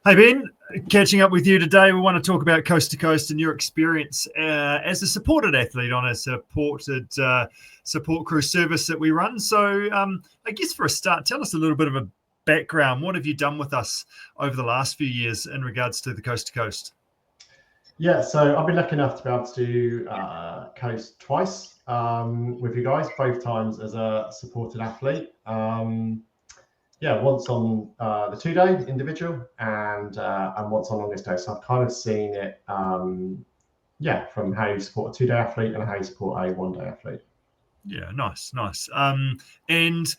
Hey Ben, catching up with you today. We want to talk about Coast to Coast and your experience as a supported athlete on a supported support crew service that we run. So I guess for a start, tell us a little bit of a background. What have you done with us over the last few years in regards to the Coast to Coast? Yeah, so I've been lucky enough to be able to do Coast twice with you guys, both times as a supported athlete. Once on the 2-day individual and once on longest day. So I've kind of seen it, from how you support a 2-day athlete and how you support a 1-day athlete. Yeah, nice. And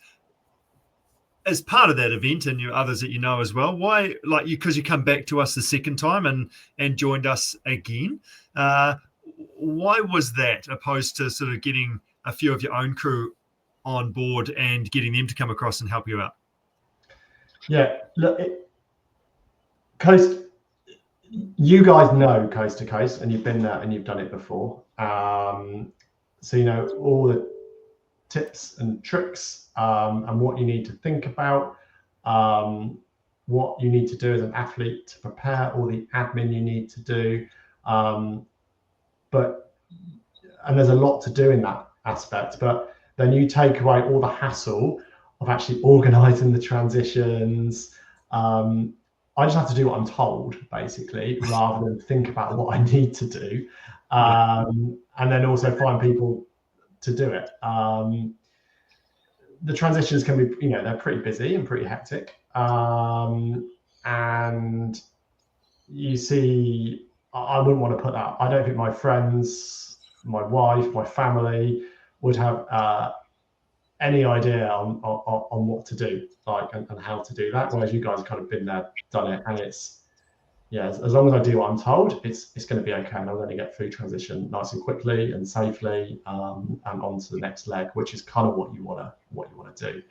as part of that event, and you others that you know as well, why, like you, because you come back to us the second time and joined us again, why was that opposed to sort of getting a few of your own crew on board and getting them to come across and help you out? Yeah, look, Coast, you guys know Coast to Coast, and you've been there and you've done it before. So you know all the tips and tricks and what you need to think about, what you need to do as an athlete to prepare, all the admin you need to do. And there's a lot to do in that aspect, but then you take away all the hassle of actually organizing the transitions. I just have to do what I'm told, basically, rather than think about what I need to do. And then also find people to do it. The transitions can be, they're pretty busy and pretty hectic. And you see, I wouldn't want to put that. I don't think my friends, my wife, my family would have any idea on what to do, and how to do that. Whereas you guys have kind of been there, done it, and it's, as long as I do what I'm told, it's going to be okay, and I'm going to get through transition nice and quickly and safely, and on to the next leg, which is kind of what you want to do.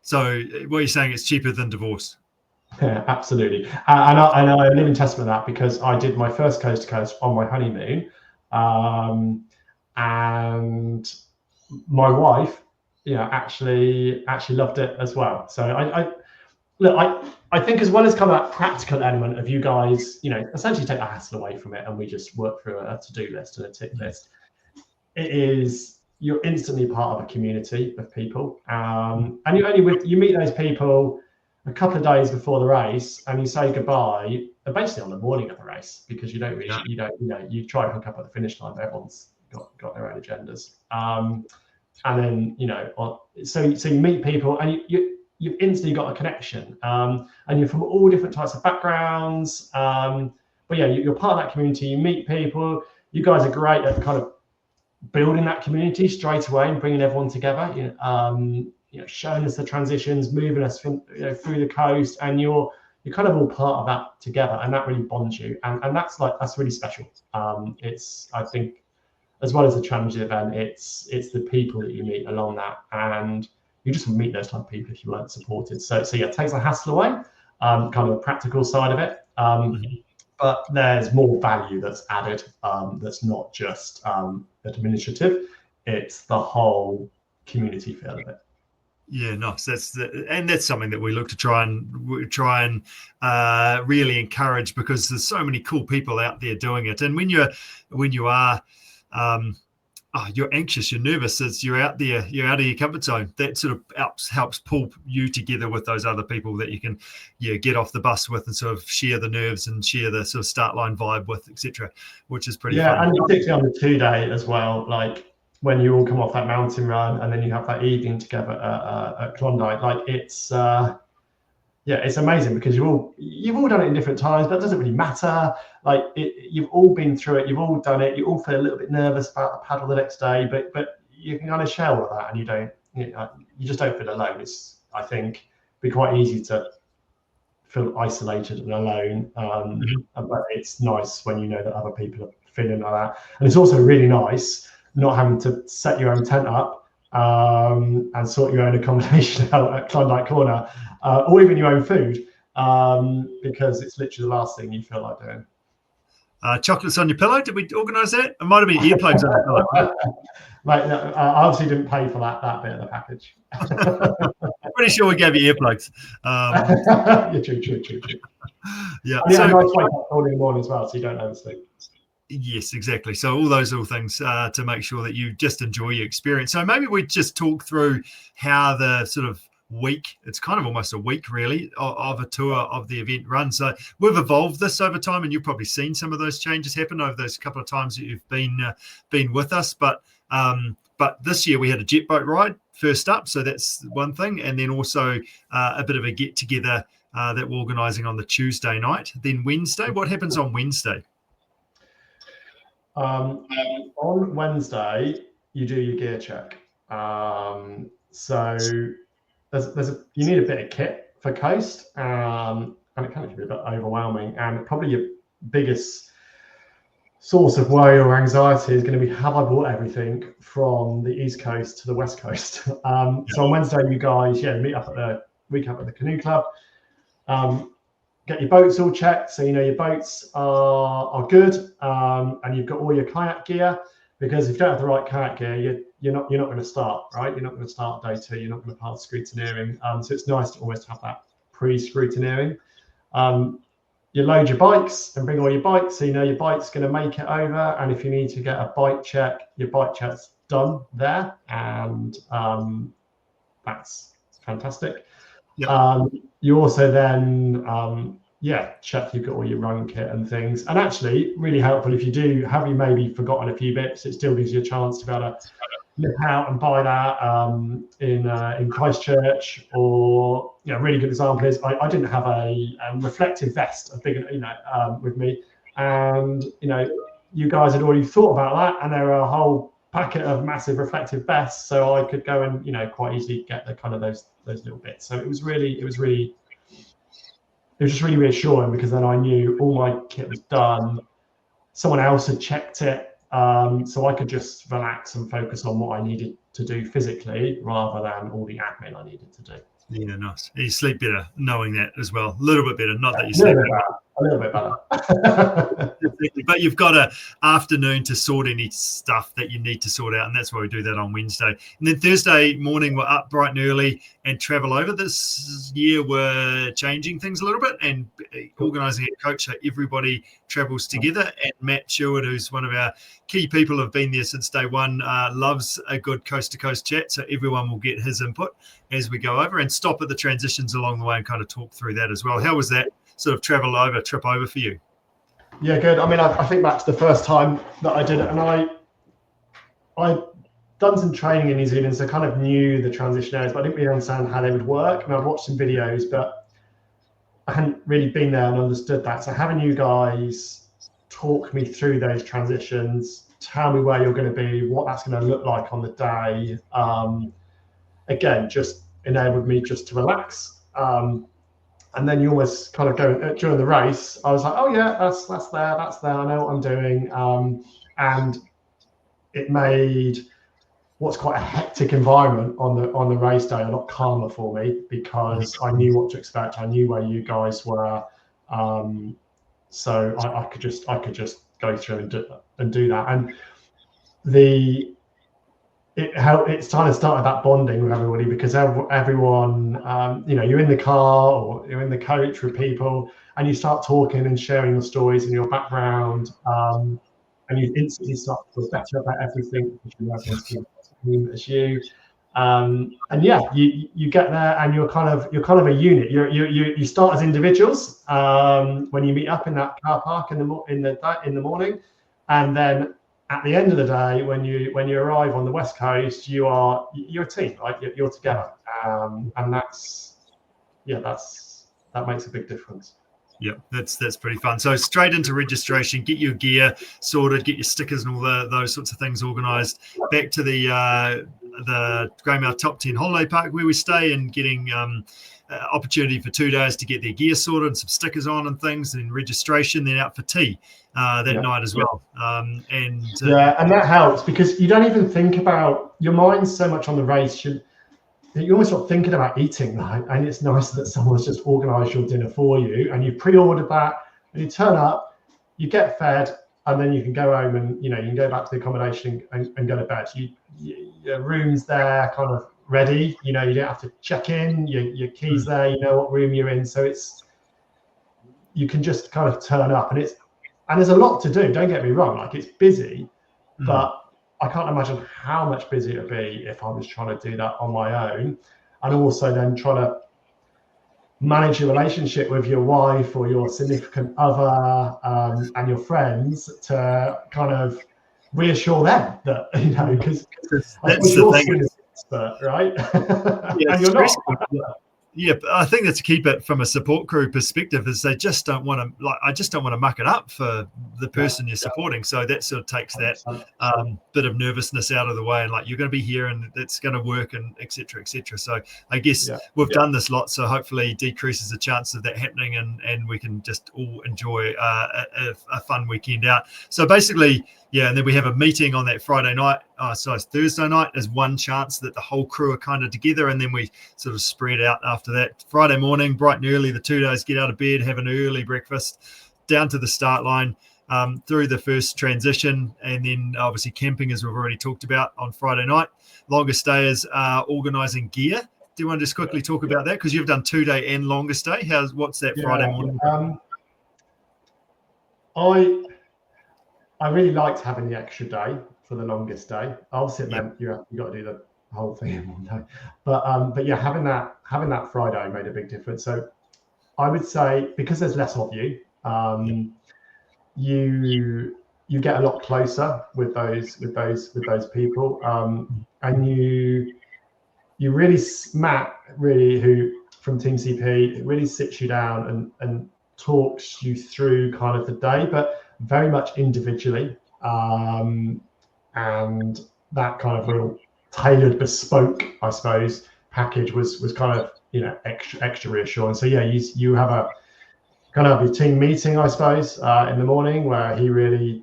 So what you're saying, it's cheaper than divorce? Yeah, absolutely. And I live in testament of that, because I did my first Coast to Coast on my honeymoon, and my wife, actually loved it as well. So I think, as well as kind of that practical element of you guys, essentially take the hassle away from it, and we just work through a to-do list and a tick list. You're instantly part of a community of people, and you meet those people a couple of days before the race, and you say goodbye basically on the morning of the race, because you try and hook up at the finish line, but everyone's got their own agendas. And then so you meet people, and you've instantly got a connection, and you're from all different types of backgrounds. But you're part of that community. You meet people. You guys are great at kind of building that community straight away and bringing everyone together. Showing us the transitions, moving us from through the coast, and you're kind of all part of that together, and that really bonds you, and that's really special. It's, I think, as well as the challenging event, it's the people that you meet along that, and you just meet those type of people if you weren't supported. So it takes the hassle away, kind of the practical side of it. But there's more value that's added, that's not just administrative. It's the whole community feel of it. Yeah, nice. That's something that we look to try and really encourage, because there's so many cool people out there doing it. And when you are you're anxious, you're nervous, you're out there, you're out of your comfort zone. That sort of helps pull you together with those other people that you can get off the bus with, and sort of share the nerves and share the sort of start line vibe with, etc., which is pretty fun. And particularly on the 2-day as well, like when you all come off that mountain run and then you have that evening together at Klondike, like it's amazing, because you've all done it in different times, but it doesn't really matter. Like you've all been through it, you've all done it. You all feel a little bit nervous about the paddle the next day, but you can kind of share all of that, and you just don't feel alone. It's, I think, be quite easy to feel isolated and alone, but it's nice when you know that other people are feeling like that. And it's also really nice not having to set your own tent up and sort your own accommodation out at Klondike Corner, or even your own food, because it's literally the last thing you feel like doing. Chocolates on your pillow? Did we organise that? It might have been earplugs on your pillow. Right, no, I obviously didn't pay for that bit of the package. pretty sure we gave you earplugs. Yeah, true. Yeah. And so, a nice wake up early in the morning as well, so you don't oversleep. Yes, exactly. So all those little things to make sure that you just enjoy your experience. So maybe we just talk through how the sort of week, it's kind of almost a week really, of a tour of the event runs. So we've evolved this over time, and you've probably seen some of those changes happen over those couple of times that you've been with us. But this year we had a jet boat ride first up, so that's one thing, and then also a bit of a get together that we're organising on the Tuesday night. Then Wednesday, what happens on Wednesday? On Wednesday, you do your gear check. So you need a bit of kit for coast, and it can be a bit overwhelming. And probably your biggest source of worry or anxiety is going to be, have I brought everything from the East Coast to the West Coast? So on Wednesday, you guys, meet up at the canoe club. Get your boats all checked, so you know your boats are good, and you've got all your kayak gear. Because if you don't have the right kayak gear, you're not going to start, right? You're not going to start day 2. You're not going to pass scrutineering. So it's nice to almost have that pre-scrutineering. You load your bikes and bring all your bikes, so you know your bike's going to make it over. And if you need to get a bike check, your bike check's done there, and that's fantastic. Yep. You also then check you've got all your run kit and things. And actually, really helpful if you maybe forgotten a few bits, it still gives you a chance to be able to nip out and buy that in Christchurch. Or really good example is I didn't have a reflective vest, with me, and you guys had already thought about that, and there were a whole packet of massive reflective vests, so I could go and quite easily get the kind of those little bits. So it was just really reassuring, because then I knew all my kit was done. Someone else had checked it, so I could just relax and focus on what I needed to do physically, rather than all the admin I needed to do. Yeah, nice. You sleep better knowing that as well. A little bit better. Not that you sleep better. A little bit better. But you've got an afternoon to sort any stuff that you need to sort out, and that's why we do that on Wednesday. And then Thursday morning, we're up bright and early and travel over. This year, we're changing things a little bit and organising a coach so everybody travels together. And Matt Sherwood, who's one of our key people, have been there since day one, loves a good coast-to-coast chat, so everyone will get his input as we go over and stop at the transitions along the way and kind of talk through that as well. How was that sort of trip over for you? Yeah, good. I mean, I think back to the first time that I did it, and I'd done some training in New Zealand, so I kind of knew the transition areas, but I didn't really understand how they would work. And I'd watched some videos, but I hadn't really been there and understood that. So having you guys talk me through those transitions, tell me where you're going to be, what that's going to look like on the day, again, just enabled me just to relax. And then you almost kind of go during the race. I was like, oh yeah, that's there. I know what I'm doing. And it made what's quite a hectic environment on the race day a lot calmer for me, because I knew what to expect. I knew where you guys were, so I could just go through and do that. And it's kind of started that bonding with everybody, because everyone, you're in the car or you're in the coach with people, and you start talking and sharing your stories and your background, and you instantly start to feel better about everything, because you work on the team as you. And you get there, and you're kind of a unit. You start as individuals when you meet up in that car park in the morning, and then at the end of the day, when you arrive on the West Coast, you're a team, right? You're together, and that makes a big difference. Yeah, that's pretty fun. So straight into registration, get your gear sorted, get your stickers and all those sorts of things organised. Back to the Greymouth Top 10 Holiday Park where we stay, and getting opportunity for 2 days to get their gear sorted and some stickers on and things, and registration, then out for tea that night as well. And that helps, because you don't even think about, your mind's so much on the race. You're almost not thinking about eating, right? And it's nice that someone's just organised your dinner for you, and you pre-ordered that, and you turn up, you get fed, and then you can go home and you can go back to the accommodation and go to bed. Your room's there, kind of ready. You know, you don't have to check in. Your keys there. You know what room you're in. So you can just kind of turn up, and there's a lot to do. Don't get me wrong. Like, it's busy, but I can't imagine how much busier it would be if I was trying to do that on my own, and also then trying to manage your relationship with your wife or your significant other and your friends to kind of reassure them that, you know, because that's the thing, expert, right? Yeah, and you're not. Yeah, I think that's a keep it from a support crew perspective is they just don't want to, like, I just don't want to muck it up for the person you're supporting. So that sort of takes that bit of nervousness out of the way, and like, you're going to be here and it's going to work, and et cetera, et cetera. So I guess we've done this lot, so hopefully decreases the chance of that happening, and we can just all enjoy a fun weekend out. So basically, yeah, and then we have a meeting on that Friday night. So it's Thursday night is one chance that the whole crew are kind of together, and then we sort of spread out after that. Friday morning, bright and early, the 2 days, get out of bed, have an early breakfast, down to the start line, through the first transition, and then obviously camping, as we've already talked about, on Friday night. Longer stay is organising gear. Do you want to just quickly talk about that? Because you've done 2 day and longer stay. What's that Friday morning? I really liked having the extra day for the longest day. Obviously, it meant you got to do the whole thing in one day. But yeah, having that Friday made a big difference. So I would say, because there's less of you, you get a lot closer with those people, and you really, Matt, really, who from Team CP, it really sits you down and talks you through kind of the day, but very much individually, and that kind of real tailored, bespoke, I suppose, package was kind of, you know, extra reassuring. So yeah, you have a kind of your team meeting, I suppose, in the morning, where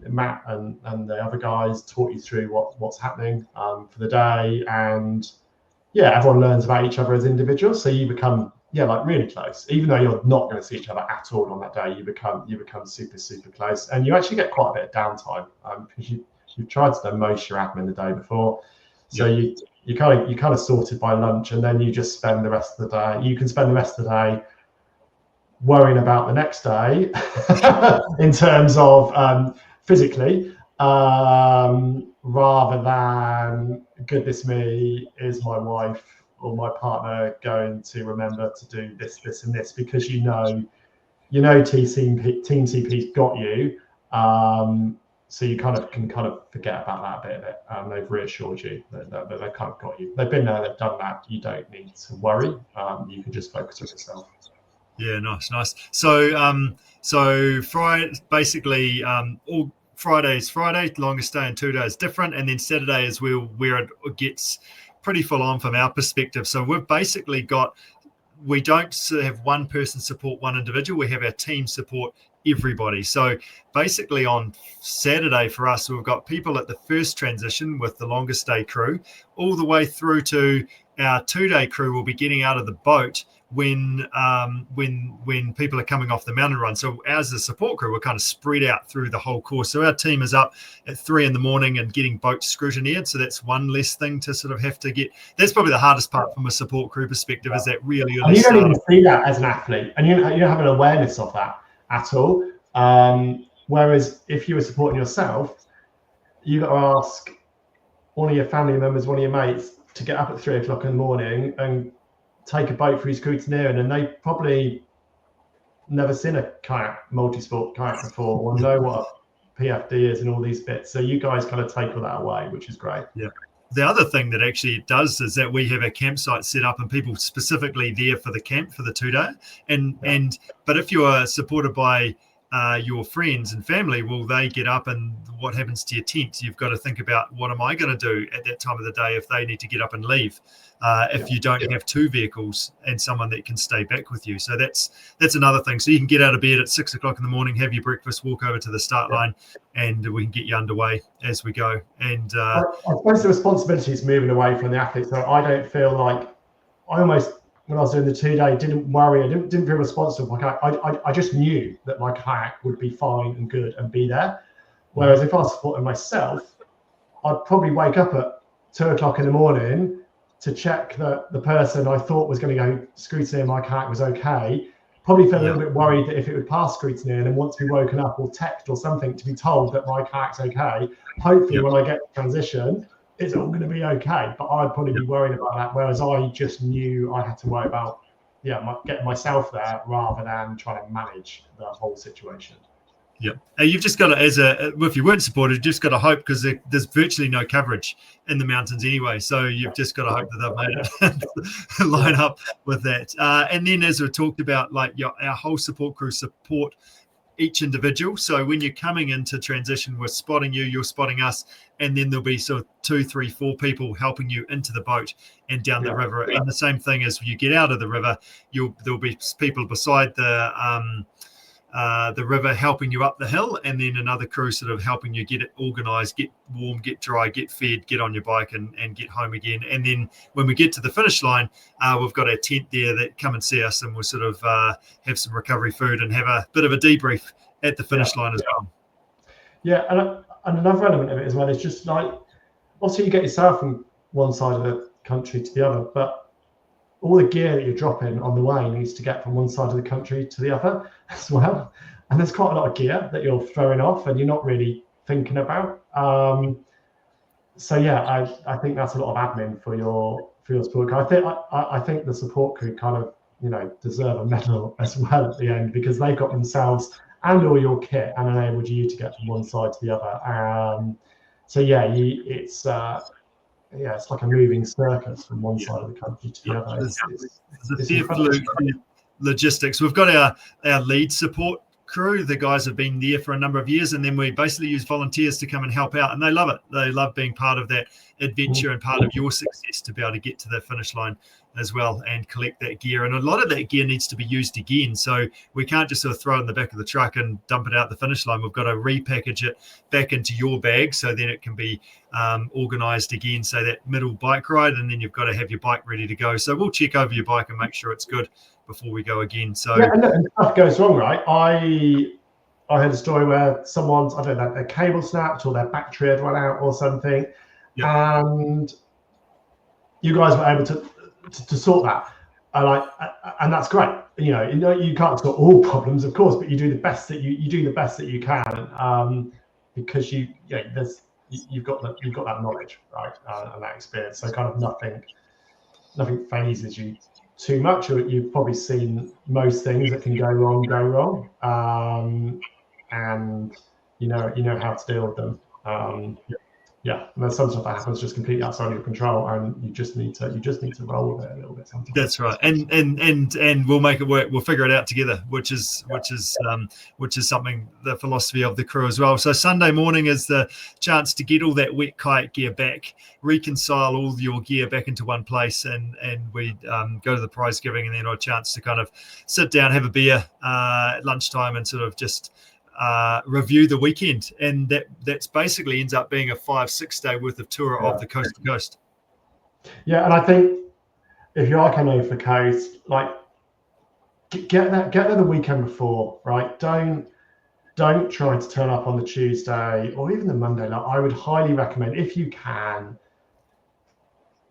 Matt and the other guys talk you through what's happening for the day, and yeah, everyone learns about each other as individuals. So you become like really close, even though you're not going to see each other at all on that day. You become super close, and you actually get quite a bit of downtime because you've tried to do most of your admin the day before. So you kind of sorted by lunch, and then you just spend the rest of the day. You can spend the rest of the day worrying about the next day in terms of physically, rather than, goodness me, is my wife or my partner going to remember to do this, and this, because you know Team CP's got you. So you can forget about that bit of it. They've reassured you that they've kind of got you. They've been there, they've done that. You don't need to worry. You can just focus on yourself. Yeah, nice. So Friday, basically, all Friday's Friday, longest day, and 2 days different, and then Saturday is where it gets pretty full on from our perspective. So we've basically we don't have one person support one individual. We have our team support everybody. So basically on Saturday for us, we've got people at the first transition with the longest day crew, all the way through to our 2 day crew will be getting out of the boat when people are coming off the mountain run. So as the support crew, we're kind of spread out through the whole course. So our team is up at 3 a.m. and getting boats scrutineered. So that's one less thing to sort of have to get. That's probably the hardest part from a support crew perspective, is that really early. And you don't even see that as an athlete, and you don't have an awareness of that at all. Whereas if you were supporting yourself, you got to ask one of your family members, one of your mates, to get up at 3 o'clock in the morning and take a boat for his scrutineering, and they probably never seen a multi-sport kayak before, or know what a PFD is and all these bits. So you guys kind of take all that away, which is great. Yeah. The other thing that actually it does is that we have a campsite set up and people specifically there for the camp for the 2 day. But if you are supported by your friends and family, will they get up, and what happens to your tent? You've got to think about, what am I going to do at that time of the day if they need to get up and leave? If you don't have 2 vehicles and someone that can stay back with you. So that's another thing. So you can get out of bed at 6 o'clock in the morning, have your breakfast, walk over to the start line, and we can get you underway as we go. And I suppose the responsibility is moving away from the athletes. So I don't feel like, I almost, when I was doing the 2 day, didn't worry. I didn't feel responsible. I just knew that my kayak would be fine and good and be there. Whereas if I was supporting myself, I'd probably wake up at 2 o'clock in the morning to check that the person I thought was going to go scrutiny in my kayak was okay. Probably feel a little bit worried that if it would pass scrutiny, and then once we've woken up or text or something to be told that my kayak's okay, hopefully when I get to transition, it's all going to be okay. But I'd probably be worried about that, whereas I just knew I had to worry about getting myself there rather than trying to manage the whole situation. Yeah, you've just got to, if you weren't supported, you've just got to hope, because there's virtually no coverage in the mountains anyway. So you've just got to hope that they've made it line up with that. And then, as we talked about, like our whole support crew support each individual. So when you're coming into transition, we're spotting you, you're spotting us, and then there'll be sort of 2, 3, 4 people helping you into the boat and down the river. And the same thing as when you get out of the river, there'll be people beside the river helping you up the hill, and then another crew sort of helping you get it organized, get warm, get dry, get fed, get on your bike and get home again. And then when we get to the finish line, we've got a tent there that come and see us, and we'll sort of have some recovery food and have a bit of a debrief at the finish line as well. Yeah, and another element of it as well is just like, obviously you get yourself from one side of the country to the other, but all the gear that you're dropping on the way needs to get from one side of the country to the other as well. And there's quite a lot of gear that you're throwing off and you're not really thinking about. So yeah, I think that's a lot of admin for your support crew. I think the support crew kind of, deserve a medal as well at the end, because they've got themselves and all your kit and enabled you to get from one side to the other. So yeah, it's like a moving circus from one side of the country to the other. It's logistics. We've got our lead support crew. The guys have been there for a number of years, and then we basically use volunteers to come and help out, and they love it. They love being part of that adventure and part of your success to be able to get to the finish line as well and collect that gear. And a lot of that gear needs to be used again, so we can't just sort of throw it in the back of the truck and dump it out the finish line. We've got to repackage it back into your bag so then it can be organized again, so that middle bike ride, and then you've got to have your bike ready to go. So we'll check over your bike and make sure it's good before we go again. So and stuff goes wrong, right? I heard a story where someone's, I don't know, their cable snapped or their battery had run out or something, and you guys were able to sort that, and that's great. You can't sort all problems, of course, but you do the best that you can, because you've got that knowledge, right, and that experience. So kind of nothing phases you too much, or you've probably seen most things that can go wrong, and you know how to deal with them. And there's some stuff that happens just completely outside of your control, and you just need to roll with it a little bit sometimes. That's right, and we'll make it work. We'll figure it out together, which is something, the philosophy of the crew as well. So Sunday morning is the chance to get all that wet kayak gear back, reconcile all your gear back into one place, and we go to the prize giving, and then a chance to kind of sit down, have a beer at lunchtime, and sort of just review the weekend. And that's basically ends up being a 5-6 day worth of tour of the coast to coast. Yeah, and I think if you are coming over the coast, like get there the weekend before, right? Don't try to turn up on the Tuesday or even the Monday. Like, I would highly recommend, if you can,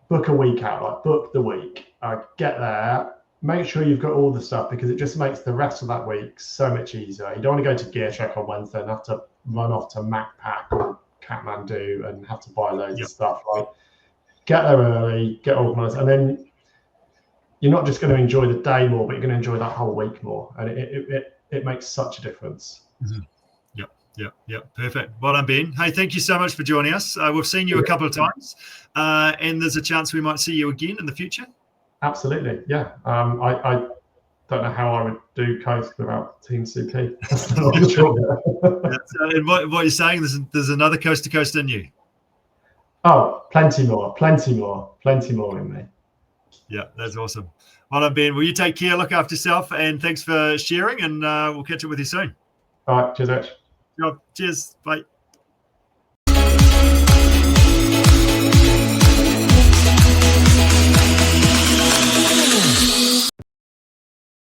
book a week out, like book the week, get there. Make sure you've got all the stuff, because it just makes the rest of that week so much easier. You don't want to go to gear check on Wednesday and have to run off to MacPack or Kathmandu and have to buy loads of stuff. Like, get there early, get organised, and then you're not just going to enjoy the day more, but you're going to enjoy that whole week more, and it makes such a difference. Mm-hmm. Yep. Perfect. Well done, Ben. Hey, thank you so much for joining us. We've seen you a couple of times, and there's a chance we might see you again in the future. Absolutely, yeah. I don't know how I would do coast without TeamCP. And what you're saying, there's another coast to coast in you. Oh, plenty more in me. Yeah, that's awesome. Well done, Ben. Well, you take care, look after yourself, and thanks for sharing, and we'll catch up with you soon. All right, cheers, Rich. Cheers. Bye.